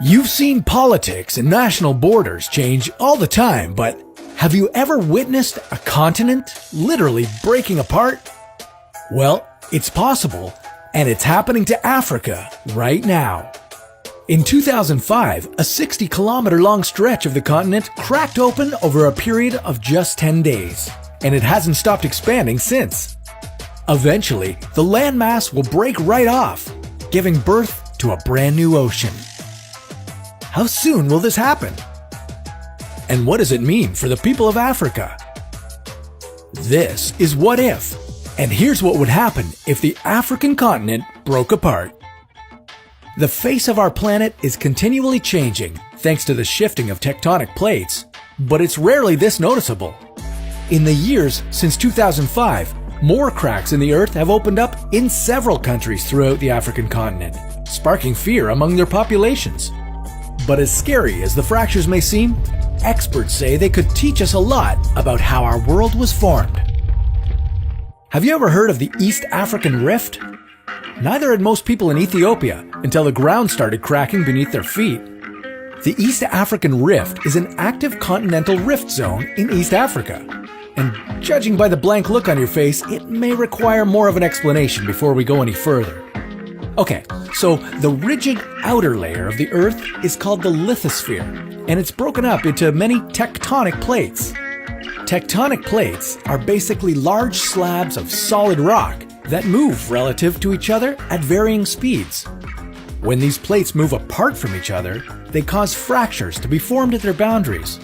You've seen politics and national borders change all the time, but have you ever witnessed a continent literally breaking apart? Well, it's possible, and it's happening to Africa right now. In 2005, a 60-kilometer-long stretch of the continent cracked open over a period of just 10 days, and it hasn't stopped expanding since. Eventually, the landmass will break right off, giving birth to a brand new ocean. How soon will this happen? And what does it mean for the people of Africa? This is What If, and here's what would happen if the African continent broke apart. The face of our planet is continually changing thanks to the shifting of tectonic plates, but it's rarely this noticeable. In the years since 2005, more cracks in the Earth have opened up in several countries throughout the African continent, sparking fear among their populations. But as scary as the fractures may seem, experts say they could teach us a lot about how our world was formed. Have you ever heard of the East African Rift? Neither had most people in Ethiopia until the ground started cracking beneath their feet. The East African Rift is an active continental rift zone in East Africa. And judging by the blank look on your face, it may require more of an explanation before we go any further. Okay, so the rigid outer layer of the Earth is called the lithosphere, and it's broken up into many tectonic plates. Tectonic plates are basically large slabs of solid rock that move relative to each other at varying speeds. When these plates move apart from each other, they cause fractures to be formed at their boundaries.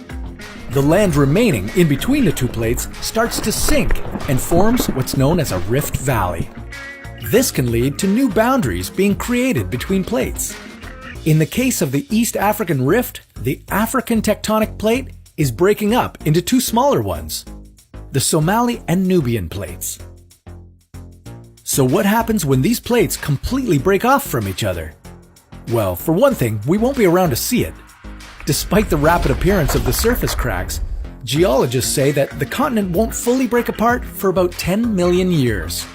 The land remaining in between the two plates starts to sink and forms what's known as a rift valley. This can lead to new boundaries being created between plates. In the case of the East African Rift, the African tectonic plate is breaking up into two smaller ones, the Somali and Nubian plates. So what happens when these plates completely break off from each other? Well, for one thing, we won't be around to see it. Despite the rapid appearance of the surface cracks, geologists say that the continent won't fully break apart for about 10 million years.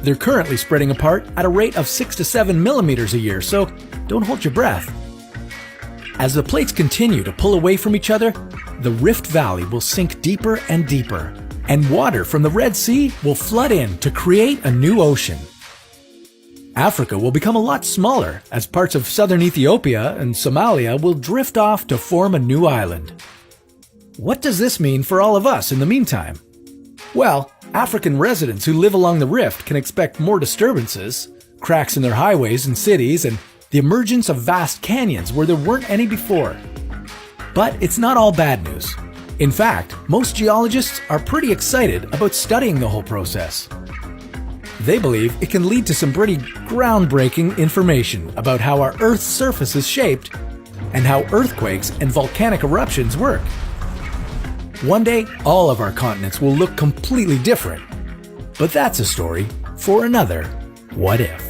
They're currently spreading apart at a rate of 6 to 7 millimeters a year, so don't hold your breath. As the plates continue to pull away from each other, the Rift Valley will sink deeper and deeper, and water from the Red Sea will flood in to create a new ocean. Africa will become a lot smaller as parts of southern Ethiopia and Somalia will drift off to form a new island. What does this mean for all of us in the meantime? Well, African residents who live along the rift can expect more disturbances, cracks in their highways and cities, and the emergence of vast canyons where there weren't any before. But it's not all bad news. In fact, most geologists are pretty excited about studying the whole process. They believe it can lead to some pretty groundbreaking information about how our Earth's surface is shaped and how earthquakes and volcanic eruptions work. One day, all of our continents will look completely different. But that's a story for another What If.